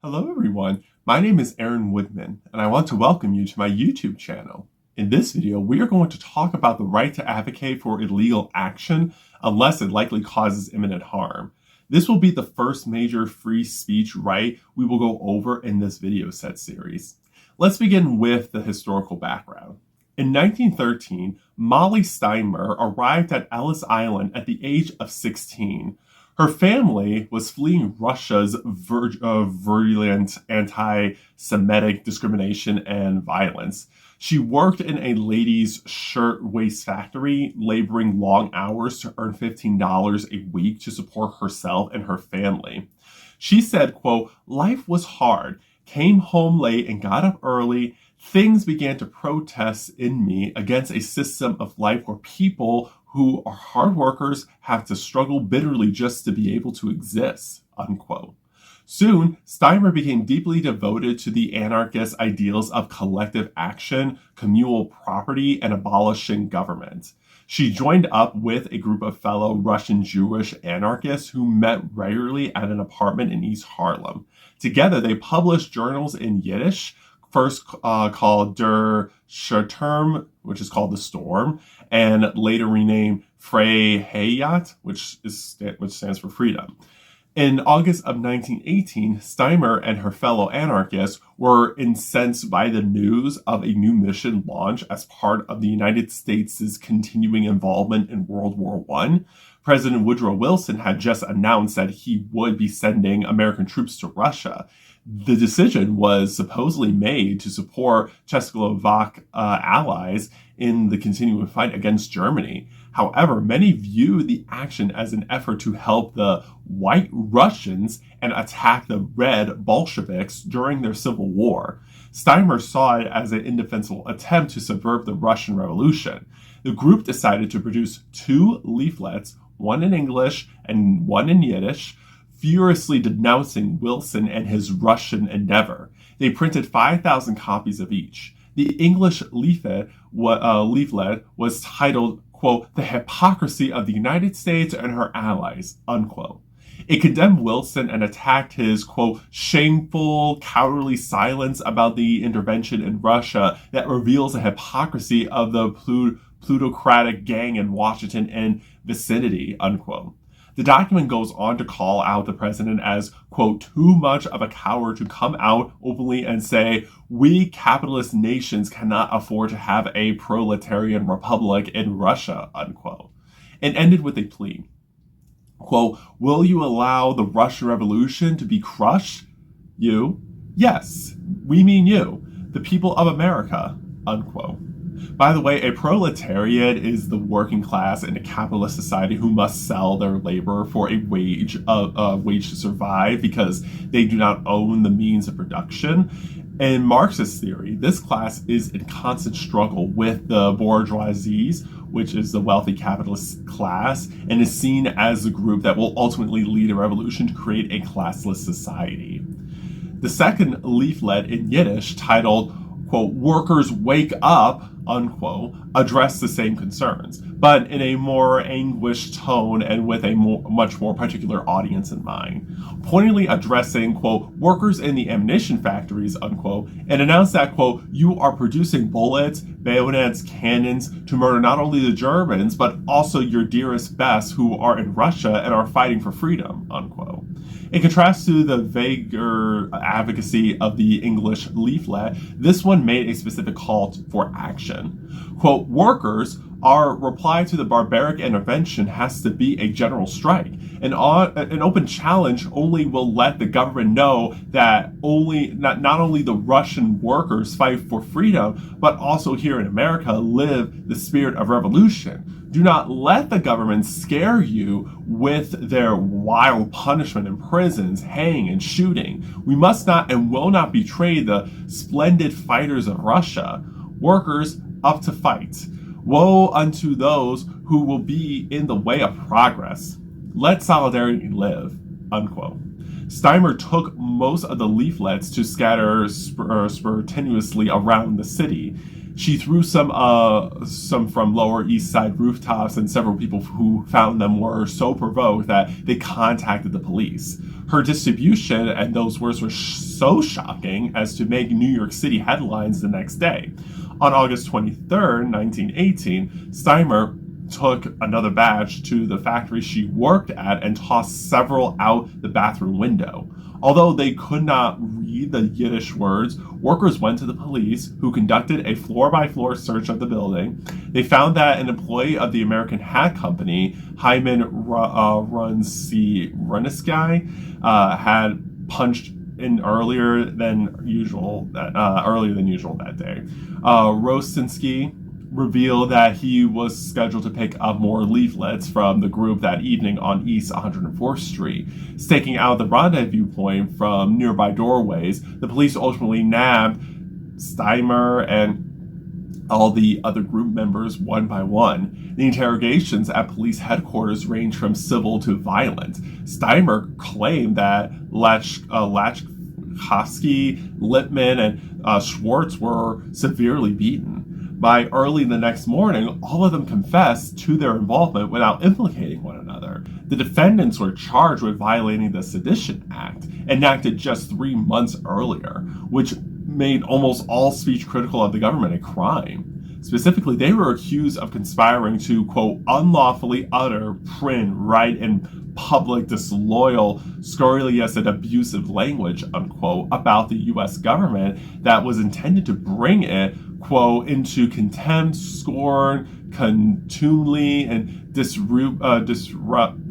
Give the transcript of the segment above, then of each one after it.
Hello everyone, my name is Aaron Woodman, and I want to welcome you to my YouTube channel. In this video, we are going to talk about the right to advocate for illegal action unless it likely causes imminent harm. This will be the first major free speech right we will go over in this video set series. Let's begin with the historical background. In 1913, Mollie Steimer arrived at Ellis Island at the age of 16. Her family was fleeing Russia's virulent anti-Semitic discrimination and violence. She worked in a ladies' shirtwaist factory, laboring long hours to earn $15 a week to support herself and her family. She said, quote, "Life was hard, came home late and got up early. Things began to protest in me against a system of life where people who are hard workers have to struggle bitterly just to be able to exist," unquote. Soon, Steimer became deeply devoted to the anarchist ideals of collective action, communal property, and abolishing government. She joined up with a group of fellow Russian Jewish anarchists who met regularly at an apartment in East Harlem. Together, they published journals in Yiddish, first called Der Sturm, which is called The Storm, and later renamed Freiheit, which stands for freedom. In August of 1918, Steimer and her fellow anarchists were incensed by the news of a new mission launch as part of the United States' continuing involvement in World War I. President Woodrow Wilson had just announced that he would be sending American troops to Russia. The decision was supposedly made to support Czechoslovak allies in the continuing fight against Germany. However, many view the action as an effort to help the white Russians and attack the red Bolsheviks during their civil war. Steimer saw it as an indefensible attempt to subvert the Russian Revolution. The group decided to produce two leaflets, one in English and one in Yiddish, furiously denouncing Wilson and his Russian endeavor. They printed 5,000 copies of each. The English leaflet was titled, quote, "The Hypocrisy of the United States and Her Allies," unquote. It condemned Wilson and attacked his, quote, "shameful, cowardly silence about the intervention in Russia that reveals the hypocrisy of the plutocratic gang in Washington and vicinity," unquote. The document goes on to call out the president as, quote, "too much of a coward to come out openly and say, we capitalist nations cannot afford to have a proletarian republic in Russia," unquote. It ended with a plea. Quote, "Will you allow the Russian Revolution to be crushed? You? Yes, we mean you, the people of America," unquote. By the way, a proletariat is the working class in a capitalist society who must sell their labor for a wage to survive because they do not own the means of production. In Marxist theory, this class is in constant struggle with the bourgeoisie, which is the wealthy capitalist class, and is seen as the group that will ultimately lead a revolution to create a classless society. The second leaflet in Yiddish, titled, quote, "Workers Wake Up," unquote, addressed the same concerns, but in a more anguished tone and with a much more particular audience in mind, pointedly addressing, quote, "workers in the ammunition factories," unquote, and announced that, quote, "you are producing bullets, bayonets, cannons to murder not only the Germans, but also your dearest best who are in Russia and are fighting for freedom," unquote. In contrast to the vaguer advocacy of the English leaflet, this one made a specific call for action. Quote, "Workers, our reply to the barbaric intervention has to be a general strike. An open challenge only will let the government know that not only the Russian workers fight for freedom, but also here in America live the spirit of revolution. Do not let the government scare you with their wild punishment in prisons, hanging, and shooting. We must not and will not betray the splendid fighters of Russia. Workers, up to fight. Woe unto those who will be in the way of progress. Let solidarity live," unquote. Steimer took most of the leaflets to scatter spontaneously around the city. She threw some from Lower East Side rooftops, and several people who found them were so provoked that they contacted the police. Her distribution and those words were so shocking as to make New York City headlines the next day. On August 23rd, 1918, Steimer took another batch to the factory she worked at and tossed several out the bathroom window. Although they could not read the Yiddish words, workers went to the police, who conducted a floor-by-floor search of the building. They found that an employee of the American Hat Company, Hyman Runsky, had punched in earlier than usual that day. Rosinski revealed that he was scheduled to pick up more leaflets from the group that evening on East 104th Street. Staking out the rendezvous point from nearby doorways, the police ultimately nabbed Steimer and all the other group members one by one. The interrogations at police headquarters ranged from civil to violent. Steimer claimed that Lachkowski, Lippman, and Schwartz were severely beaten. By early the next morning, all of them confessed to their involvement without implicating one another. The defendants were charged with violating the Sedition Act, enacted just 3 months earlier, which made almost all speech critical of the government a crime. Specifically, they were accused of conspiring to, quote, unlawfully utter, print, write, and public disloyal, scurrilous, and abusive language, unquote, about the U.S. government that was intended to bring it, quote, into contempt, scorn, contumely, and disrupt,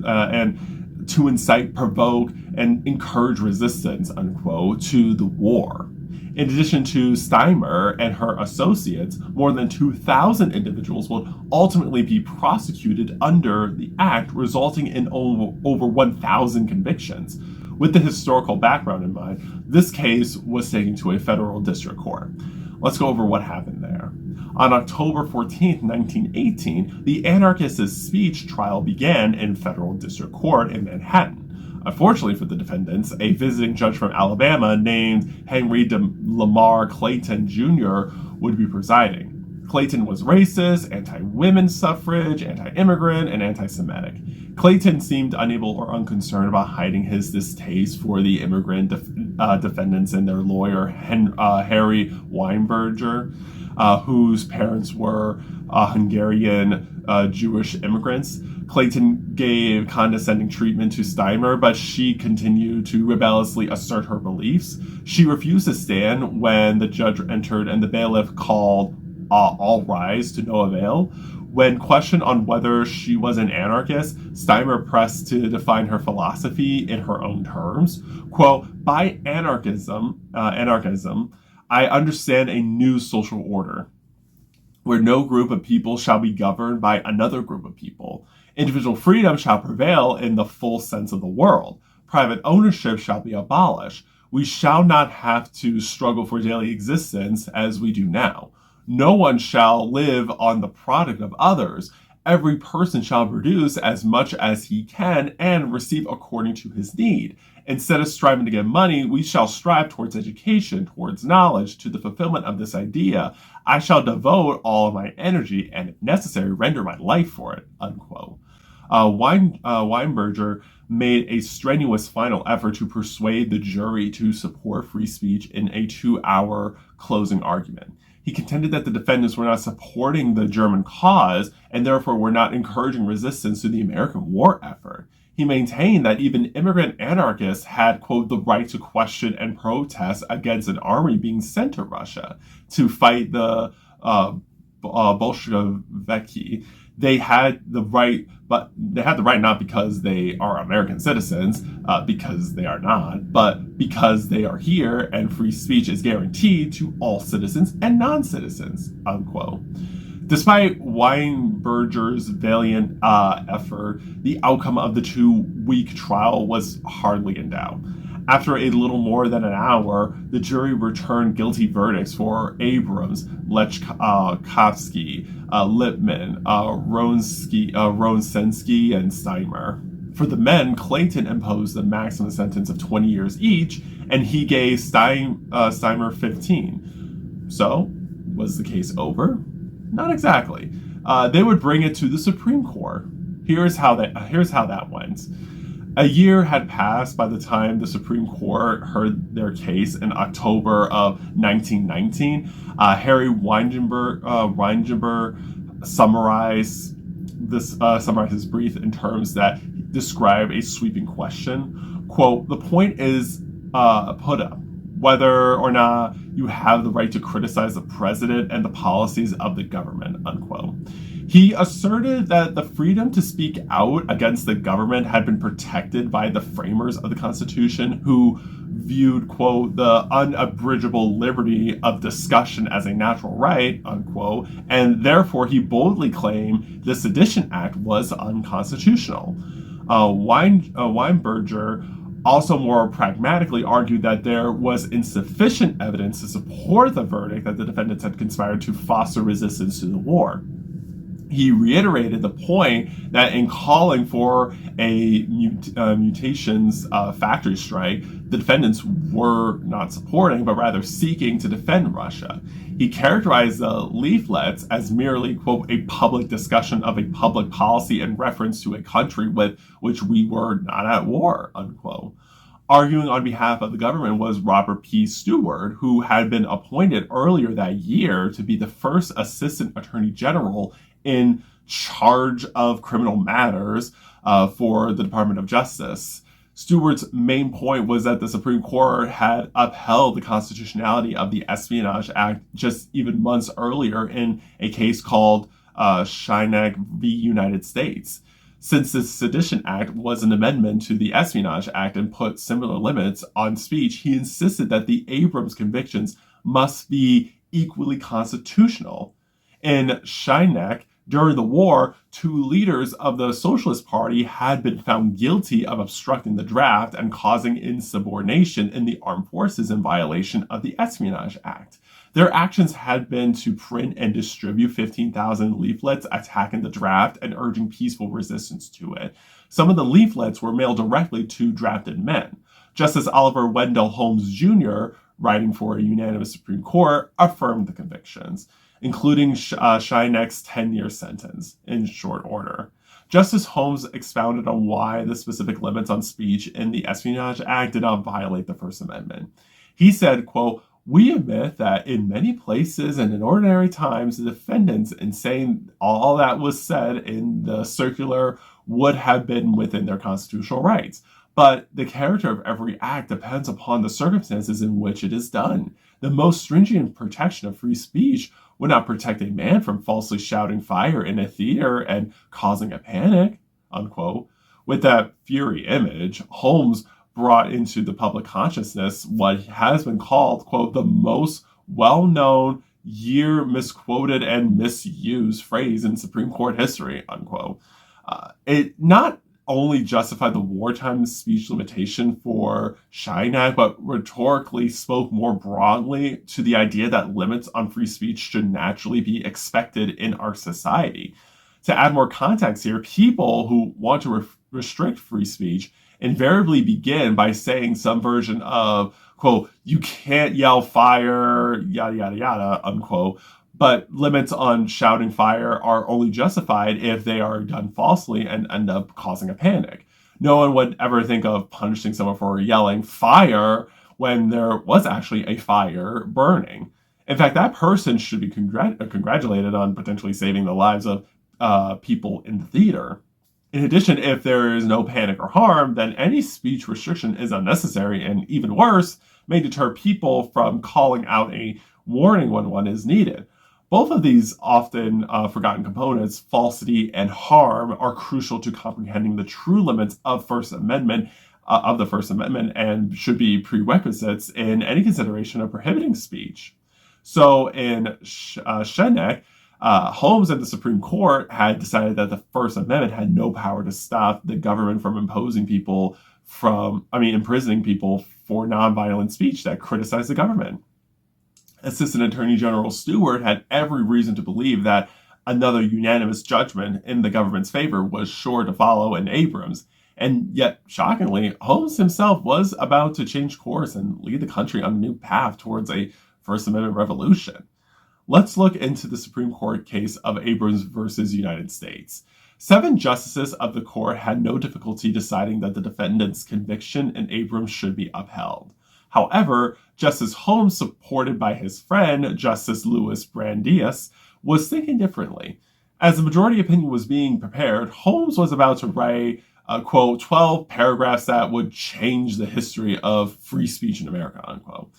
and to incite, provoke, and encourage resistance, unquote, to the war. In addition to Steimer and her associates, more than 2,000 individuals will ultimately be prosecuted under the act, resulting in over 1,000 convictions. With the historical background in mind, this case was taken to a federal district court. Let's go over what happened there. On October 14, 1918, the anarchist's speech trial began in federal district court in Manhattan. Unfortunately for the defendants, a visiting judge from Alabama named Henry de Lamar Clayton Jr. would be presiding. Clayton was racist, anti-women's suffrage, anti-immigrant, and anti-Semitic. Clayton seemed unable or unconcerned about hiding his distaste for the immigrant defendants and their lawyer, Harry Weinberger, whose parents were Hungarian Jewish immigrants. Clayton gave condescending treatment to Steimer, but she continued to rebelliously assert her beliefs. She refused to stand when the judge entered and the bailiff called all rise to no avail. When questioned on whether she was an anarchist, Steimer pressed to define her philosophy in her own terms. Quote, by anarchism, I understand a new social order, where no group of people shall be governed by another group of people. Individual freedom shall prevail in the full sense of the word. Private ownership shall be abolished. We shall not have to struggle for daily existence as we do now. No one shall live on the product of others. Every person shall produce as much as he can and receive according to his need. Instead of striving to get money, we shall strive towards education, towards knowledge. To the fulfillment of this idea, I shall devote all of my energy and, if necessary, render my life for it, unquote. Weinberger made a strenuous final effort to persuade the jury to support free speech in a 2-hour closing argument. He contended that the defendants were not supporting the German cause and therefore were not encouraging resistance to the American war effort. He maintained that even immigrant anarchists had, quote, the right to question and protest against an army being sent to Russia to fight the Bolsheviki. They had the right, but they had the right not because they are American citizens, because they are not, but because they are here and free speech is guaranteed to all citizens and non-citizens, unquote. Despite Weinberger's valiant effort, the outcome of the 2-week trial was hardly in doubt. After a little more than an hour, the jury returned guilty verdicts for Abrams, Lechkowski, Lippman, Ronsensky, and Steimer. For the men, Clayton imposed a maximum sentence of 20 years each, and he gave Steimer 15. So, Was the case over? Not exactly. They would bring it to the Supreme Court. Here's how that went. A year had passed by the time the Supreme Court heard their case in October of 1919. Harry Weinberger summarized his brief in terms that describe a sweeping question. Quote, the point is put up whether or not you have the right to criticize the president and the policies of the government, unquote. He asserted that the freedom to speak out against the government had been protected by the framers of the Constitution, who viewed, quote, the unabridgable liberty of discussion as a natural right, unquote, and therefore he boldly claimed the Sedition Act was unconstitutional. Weinberger also more pragmatically argued that there was insufficient evidence to support the verdict that the defendants had conspired to foster resistance to the war. He reiterated the point that in calling for a munitions factory strike, the defendants were not supporting, but rather seeking to defend Russia. He characterized the leaflets as merely, quote, a public discussion of a public policy in reference to a country with which we were not at war, unquote. Arguing on behalf of the government was Robert P. Stewart, who had been appointed earlier that year to be the first Assistant Attorney General in charge of criminal matters for the Department of Justice. Stewart's main point was that the Supreme Court had upheld the constitutionality of the Espionage Act just even months earlier in a case called Changemaker v. United States. Since the Sedition Act was an amendment to the Espionage Act and put similar limits on speech, he insisted that the Abrams convictions must be equally constitutional. In Changemaker, during the war, 2 leaders of the Socialist Party had been found guilty of obstructing the draft and causing insubordination in the armed forces in violation of the Espionage Act. Their actions had been to print and distribute 15,000 leaflets attacking the draft and urging peaceful resistance to it. Some of the leaflets were mailed directly to drafted men. Justice Oliver Wendell Holmes Jr., writing for a unanimous Supreme Court, affirmed the convictions, including Scheineck's 10-year sentence, in short order. Justice Holmes expounded on why the specific limits on speech in the Espionage Act did not violate the First Amendment. He said, quote, we admit that in many places and in ordinary times, the defendants, in saying all that was said in the circular, would have been within their constitutional rights. But the character of every act depends upon the circumstances in which it is done. The most stringent protection of free speech would not protect a man from falsely shouting fire in a theater and causing a panic, unquote. With that fury image, Holmes brought into the public consciousness what has been called, quote, the most well-known, misquoted, and misused phrase in Supreme Court history, unquote. It not only justified the wartime speech limitation for China, but rhetorically spoke more broadly to the idea that limits on free speech should naturally be expected in our society. To add more context here, people who want to restrict free speech invariably begin by saying some version of, quote, you can't yell fire, yada, yada, yada, unquote. But limits on shouting fire are only justified if they are done falsely and end up causing a panic. No one would ever think of punishing someone for yelling fire when there was actually a fire burning. In fact, that person should be congratulated on potentially saving the lives of people in the theater. In addition, if there is no panic or harm, then any speech restriction is unnecessary and, even worse, may deter people from calling out a warning when one is needed. Both of these often forgotten components, falsity and harm, are crucial to comprehending the true limits of the First Amendment and should be prerequisites in any consideration of prohibiting speech. So in Changemaker, Holmes and the Supreme Court had decided that the First Amendment had no power to stop the government from imprisoning people for nonviolent speech that criticized the government. Assistant Attorney General Stewart had every reason to believe that another unanimous judgment in the government's favor was sure to follow in Abrams. And yet, shockingly, Holmes himself was about to change course and lead the country on a new path towards a First Amendment revolution. Let's look into the Supreme Court case of Abrams versus United States. 7 justices of the court had no difficulty deciding that the defendant's conviction in Abrams should be upheld. However, Justice Holmes, supported by his friend, Justice Louis Brandeis, was thinking differently. As the majority opinion was being prepared, Holmes was about to write, quote, 12 paragraphs that would change the history of free speech in America, unquote.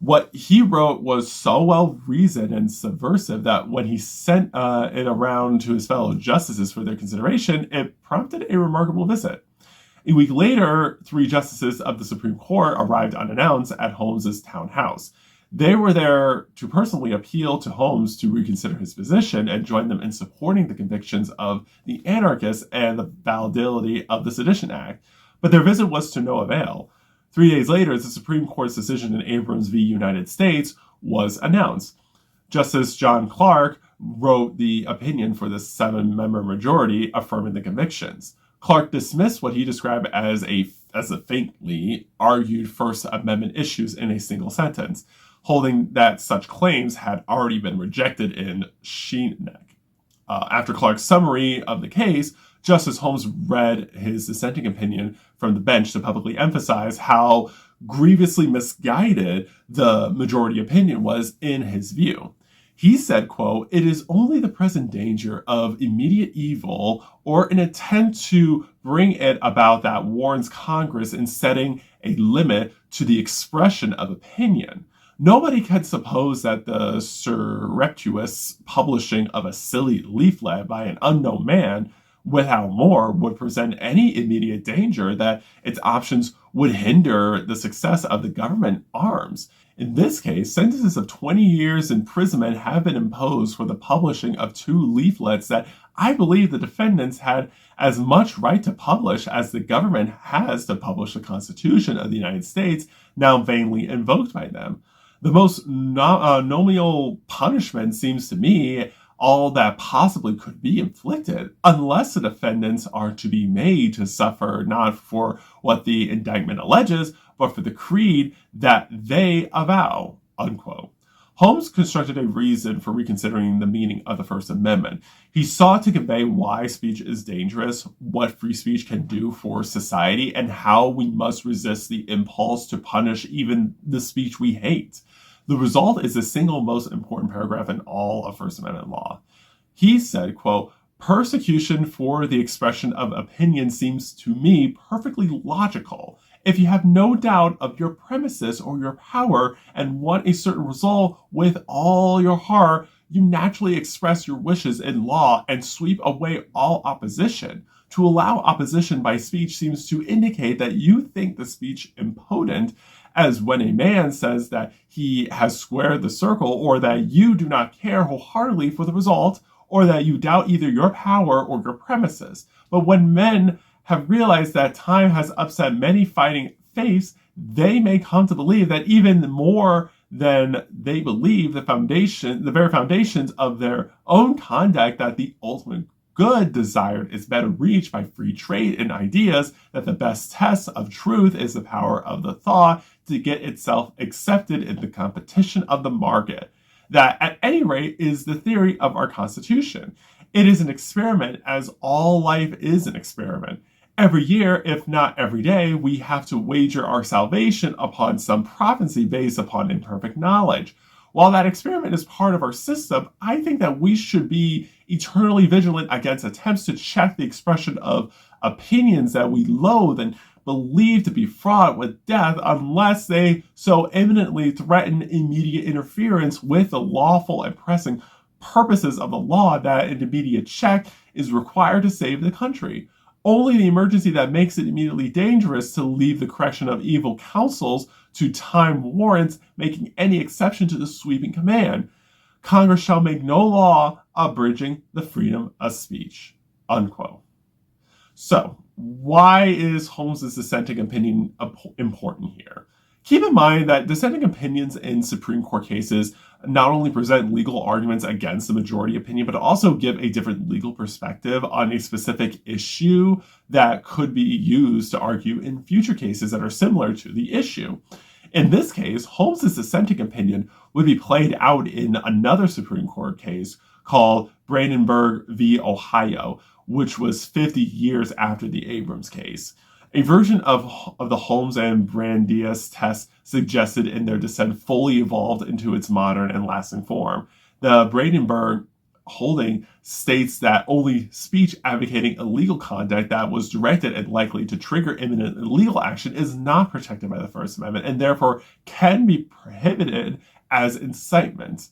What he wrote was so well-reasoned and subversive that when he sent it around to his fellow justices for their consideration, it prompted a remarkable visit. A week later, 3 justices of the Supreme Court arrived unannounced at Holmes's townhouse. They were there to personally appeal to Holmes to reconsider his position and join them in supporting the convictions of the anarchists and the validity of the Sedition Act. But their visit was to no avail. 3 days later, the Supreme Court's decision in Abrams v. United States was announced. Justice John Clark wrote the opinion for the 7-member majority affirming the convictions. Clark dismissed what he described as a faintly argued First Amendment issues in a single sentence, holding that such claims had already been rejected in Changemaker. After Clark's summary of the case, Justice Holmes read his dissenting opinion from the bench to publicly emphasize how grievously misguided the majority opinion was in his view. He said, quote, "It is only the present danger of immediate evil or an attempt to bring it about that warns Congress in setting a limit to the expression of opinion. Nobody can suppose that the surreptitious publishing of a silly leaflet by an unknown man without more would present any immediate danger that its options would hinder the success of the government arms. In this case, sentences of 20 years imprisonment have been imposed for the publishing of 2 leaflets that I believe the defendants had as much right to publish as the government has to publish the Constitution of the United States, now vainly invoked by them. The most nominal punishment seems to me all that possibly could be inflicted, unless the defendants are to be made to suffer not for what the indictment alleges, but for the creed that they avow," unquote. Holmes constructed a reason for reconsidering the meaning of the First Amendment. He sought to convey why speech is dangerous, what free speech can do for society, and how we must resist the impulse to punish even the speech we hate. The result is the single most important paragraph in all of First Amendment law. He said, quote, "Persecution for the expression of opinion seems to me perfectly logical. If you have no doubt of your premises or your power and want a certain result with all your heart, you naturally express your wishes in law and sweep away all opposition. To allow opposition by speech seems to indicate that you think the speech impotent, as when a man says that he has squared the circle, or that you do not care wholeheartedly for the result, or that you doubt either your power or your premises. But when men have realized that time has upset many fighting faiths, they may come to believe that even more than they believe the very foundations of their own conduct, that the ultimate good desired is better reached by free trade in ideas, that the best test of truth is the power of the thought to get itself accepted in the competition of the market. That, at any rate, is the theory of our Constitution. It is an experiment, as all life is an experiment. Every year, if not every day, we have to wager our salvation upon some prophecy based upon imperfect knowledge. While that experiment is part of our system, I think that we should be eternally vigilant against attempts to check the expression of opinions that we loathe and believe to be fraught with death, unless they so imminently threaten immediate interference with the lawful and pressing purposes of the law that an immediate check is required to save the country. Only the emergency that makes it immediately dangerous to leave the correction of evil counsels to time warrants making any exception to the sweeping command. Congress shall make no law abridging the freedom of speech," unquote. So, why is Holmes's dissenting opinion important here? Keep in mind that dissenting opinions in Supreme Court cases not only present legal arguments against the majority opinion, but also give a different legal perspective on a specific issue that could be used to argue in future cases that are similar to the issue. In this case, Holmes' dissenting opinion would be played out in another Supreme Court case called Brandenburg v. Ohio, which was 50 years after the Abrams case. A version of the Holmes and Brandeis test suggested in their dissent fully evolved into its modern and lasting form. The Brandenburg holding states that only speech advocating illegal conduct that was directed and likely to trigger imminent illegal action is not protected by the First Amendment and therefore can be prohibited as incitement.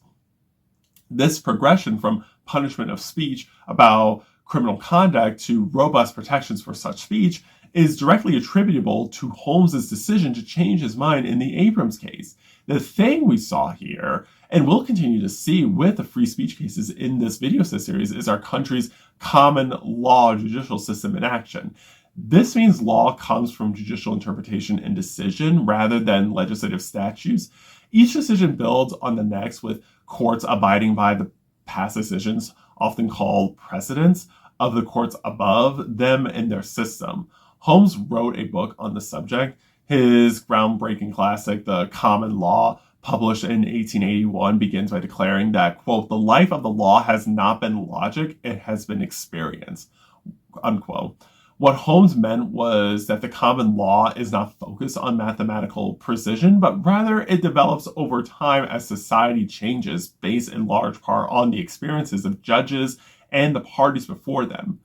This progression from punishment of speech about criminal conduct to robust protections for such speech is directly attributable to Holmes' decision to change his mind in the Abrams case. The thing we saw here, and will continue to see with the free speech cases in this video series, is our country's common law judicial system in action. This means law comes from judicial interpretation and decision rather than legislative statutes. Each decision builds on the next, with courts abiding by the past decisions, often called precedents, of the courts above them in their system. Holmes wrote a book on the subject. His groundbreaking classic, The Common Law, published in 1881, begins by declaring that, quote, "The life of the law has not been logic, it has been experience," unquote. What Holmes meant was that the common law is not focused on mathematical precision, but rather it develops over time as society changes, based in large part on the experiences of judges and the parties before them.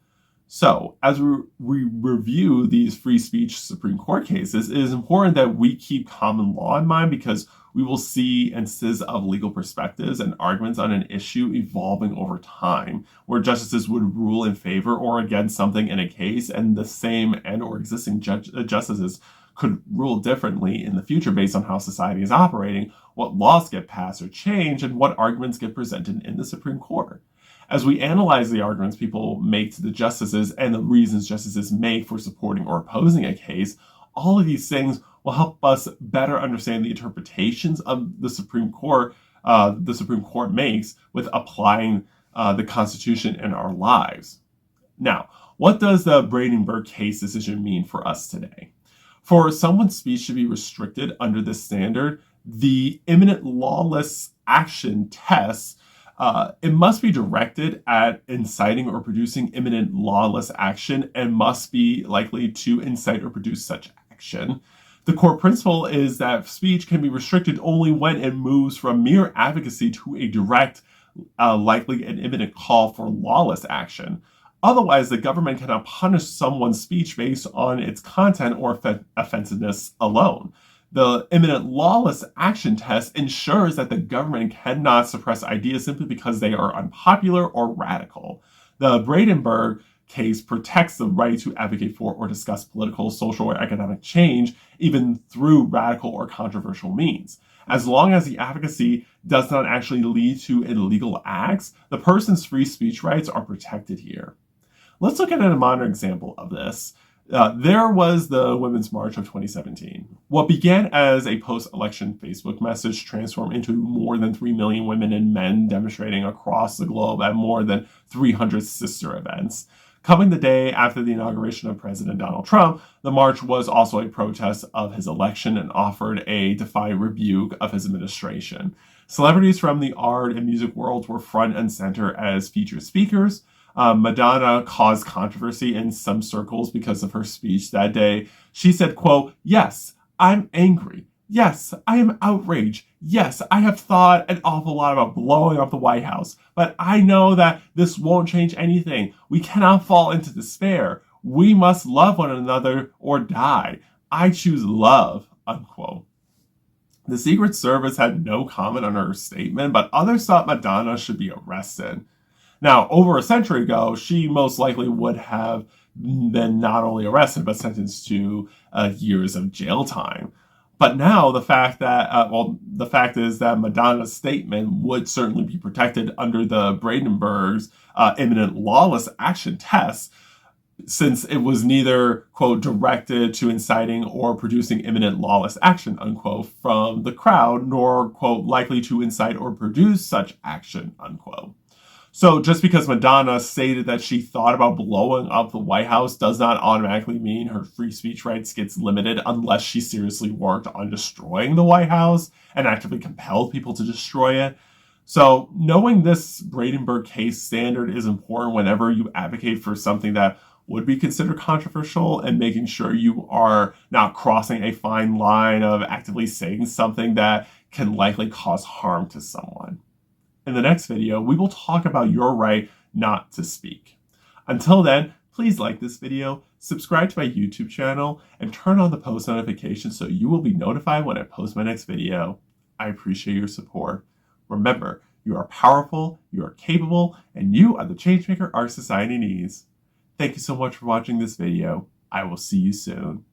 So, as we review these free speech Supreme Court cases, it is important that we keep common law in mind, because we will see instances of legal perspectives and arguments on an issue evolving over time, where justices would rule in favor or against something in a case, and the same and or existing justices could rule differently in the future based on how society is operating, what laws get passed or changed, and what arguments get presented in the Supreme Court. As we analyze the arguments people make to the justices and the reasons justices make for supporting or opposing a case, all of these things will help us better understand the interpretations of the Supreme Court makes with applying the Constitution in our lives. Now, what does the Brandenburg case decision mean for us today? For someone's speech to be restricted under this standard, the imminent lawless action test, it must be directed at inciting or producing imminent lawless action and must be likely to incite or produce such action. The core principle is that speech can be restricted only when it moves from mere advocacy to a direct, likely and imminent call for lawless action. Otherwise, the government cannot punish someone's speech based on its content or offensiveness alone. The imminent lawless action test ensures that the government cannot suppress ideas simply because they are unpopular or radical. The Brandenburg case protects the right to advocate for or discuss political, social, or economic change, even through radical or controversial means. As long as the advocacy does not actually lead to illegal acts, the person's free speech rights are protected here. Let's look at a modern example of this. There was the Women's March of 2017. What began as a post-election Facebook message transformed into more than 3 million women and men demonstrating across the globe at more than 300 sister events. Coming the day after the inauguration of President Donald Trump, the march was also a protest of his election and offered a defiant rebuke of his administration. Celebrities from the art and music worlds were front and center as featured speakers. Madonna caused controversy in some circles because of her speech that day. She said, quote, "Yes, I'm angry. Yes, I am outraged. Yes, I have thought an awful lot about blowing up the White House, but I know that this won't change anything. We cannot fall into despair. We must love one another or die. I choose love," unquote. The Secret Service had no comment on her statement, but others thought Madonna should be arrested. Now, over a century ago, she most likely would have been not only arrested, but sentenced to years of jail time. But now the fact is that Madonna's statement would certainly be protected under the Brandenburg's imminent lawless action test, since it was neither, quote, directed to inciting or producing imminent lawless action, unquote, from the crowd, nor, quote, likely to incite or produce such action, unquote. So just because Madonna stated that she thought about blowing up the White House does not automatically mean her free speech rights gets limited unless she seriously worked on destroying the White House and actively compelled people to destroy it. So knowing this Brandenburg case standard is important whenever you advocate for something that would be considered controversial, and making sure you are not crossing a fine line of actively saying something that can likely cause harm to someone. In the next video, we will talk about your right not to speak. Until then, please like this video, subscribe to my YouTube channel, and turn on the post notifications so you will be notified when I post my next video. I appreciate your support. Remember, you are powerful, you are capable, and you are the changemaker our society needs. Thank you so much for watching this video. I will see you soon.